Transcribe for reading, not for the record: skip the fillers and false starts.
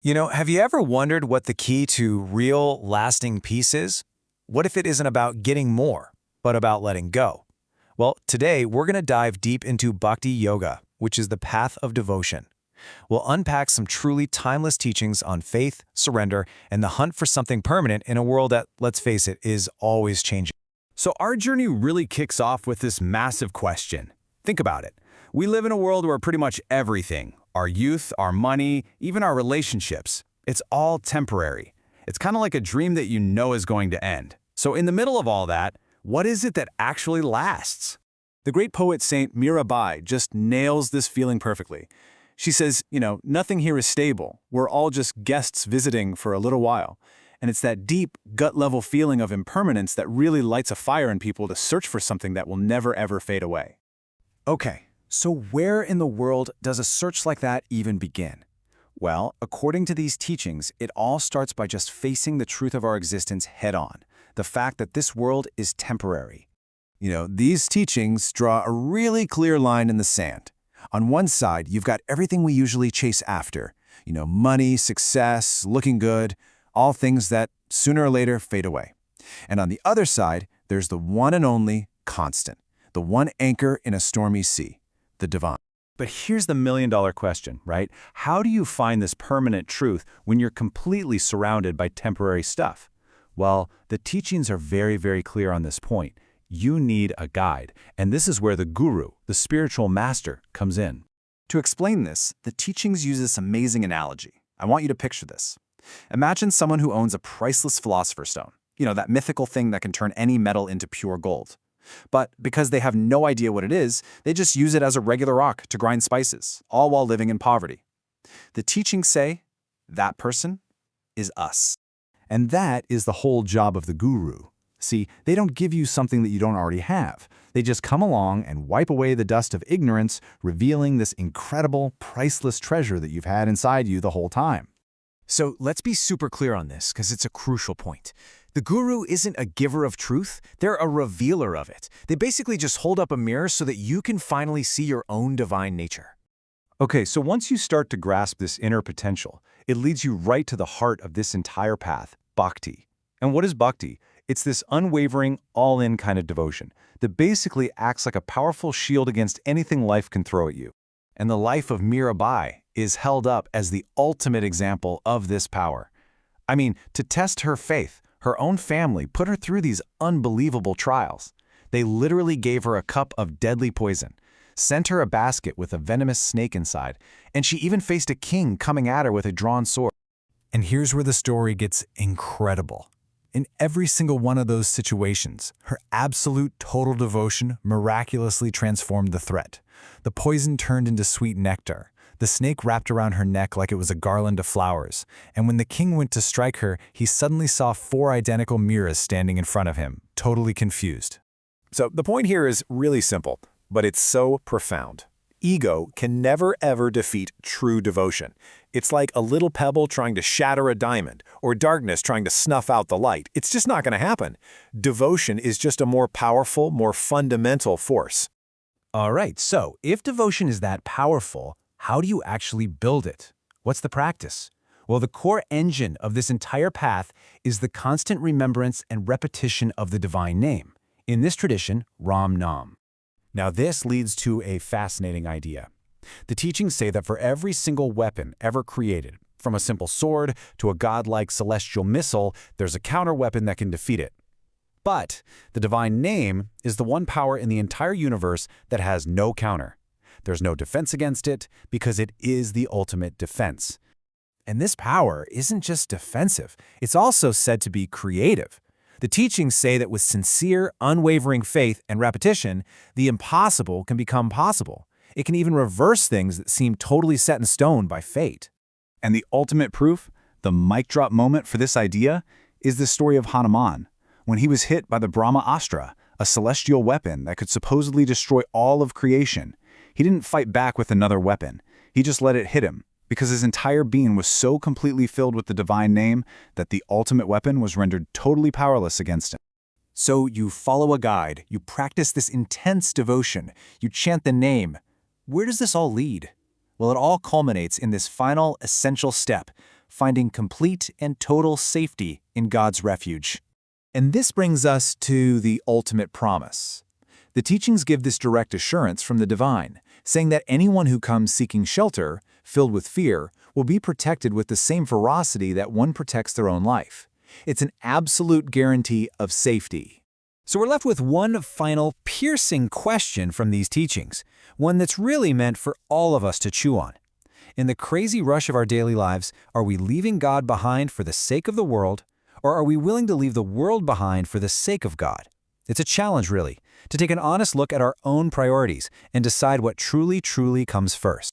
Have you ever wondered what the key to real, lasting peace is? What if it isn't about getting more, but about letting go? Well, today we're going to dive deep into Bhakti Yoga, which is the path of devotion. We'll unpack some truly timeless teachings on faith, surrender, and the hunt for something permanent in a world that, let's face it, is always changing. So our journey really kicks off with this massive question. Think about it. We live in a world where pretty much everything, our youth, our money, even our relationships, it's all temporary. It's kind of like a dream that you know is going to end. So in the middle of all that, what is it that actually lasts? The great poet Saint Mirabai just nails this feeling perfectly. She says, nothing here is stable. We're all just guests visiting for a little while. And it's that deep, gut-level feeling of impermanence that really lights a fire in people to search for something that will never, ever fade away. Okay, so where in the world does a search like that even begin? Well, according to these teachings, it all starts by just facing the truth of our existence head-on, the fact that this world is temporary. These teachings draw a really clear line in the sand. On one side, you've got everything we usually chase after. Money, success, looking good, all things that sooner or later fade away. And on the other side, there's the one and only constant, the one anchor in a stormy sea, the divine. But here's the million-dollar question, right? How do you find this permanent truth when you're completely surrounded by temporary stuff? Well, the teachings are very, very clear on this point. You need a guide, and this is where the guru, the spiritual master, comes in. To explain this, the teachings use this amazing analogy. I want you to picture this. Imagine someone who owns a priceless philosopher's stone, that mythical thing that can turn any metal into pure gold. But because they have no idea what it is, they just use it as a regular rock to grind spices, all while living in poverty. The teachings say, that person is us. And that is the whole job of the guru. See, they don't give you something that you don't already have. They just come along and wipe away the dust of ignorance, revealing this incredible, priceless treasure that you've had inside you the whole time. So let's be super clear on this, because it's a crucial point. The guru isn't a giver of truth, they're a revealer of it. They basically just hold up a mirror so that you can finally see your own divine nature. Okay, so once you start to grasp this inner potential, it leads you right to the heart of this entire path, bhakti. And what is bhakti? It's this unwavering, all-in kind of devotion that basically acts like a powerful shield against anything life can throw at you. And the life of Mirabai is held up as the ultimate example of this power. I mean, to test her faith, her own family put her through these unbelievable trials. They literally gave her a cup of deadly poison, sent her a basket with a venomous snake inside, and she even faced a king coming at her with a drawn sword. And here's where the story gets incredible. In every single one of those situations, her absolute total devotion miraculously transformed the threat. The poison turned into sweet nectar. The snake wrapped around her neck like it was a garland of flowers. And when the king went to strike her, he suddenly saw 4 identical mirrors standing in front of him, totally confused. So the point here is really simple, but it's so profound. Ego can never ever defeat true devotion. It's like a little pebble trying to shatter a diamond, or darkness trying to snuff out the light. It's just not going to happen. Devotion is just a more powerful, more fundamental force. All right, so if devotion is that powerful, how do you actually build it? What's the practice? Well, the core engine of this entire path is the constant remembrance and repetition of the divine name. In this tradition, Ram Nam. Now this leads to a fascinating idea. The teachings say that for every single weapon ever created, from a simple sword to a godlike celestial missile, there's a counter-weapon that can defeat it. But the divine name is the one power in the entire universe that has no counter. There's no defense against it because it is the ultimate defense. And this power isn't just defensive, it's also said to be creative. The teachings say that with sincere, unwavering faith and repetition, the impossible can become possible. It can even reverse things that seem totally set in stone by fate. And the ultimate proof, the mic drop moment for this idea, is the story of Hanuman, when he was hit by the Brahma Astra, a celestial weapon that could supposedly destroy all of creation. He didn't fight back with another weapon. He just let it hit him, because his entire being was so completely filled with the divine name that the ultimate weapon was rendered totally powerless against him. So you follow a guide, you practice this intense devotion, you chant the name. Where does this all lead? Well, it all culminates in this final, essential step, finding complete and total safety in God's refuge. And this brings us to the ultimate promise. The teachings give this direct assurance from the divine, saying that anyone who comes seeking shelter, filled with fear, will be protected with the same ferocity that one protects their own life. It's an absolute guarantee of safety. So we're left with one final piercing question from these teachings, one that's really meant for all of us to chew on. In the crazy rush of our daily lives, are we leaving God behind for the sake of the world, or are we willing to leave the world behind for the sake of God? It's a challenge, really, to take an honest look at our own priorities and decide what truly comes first.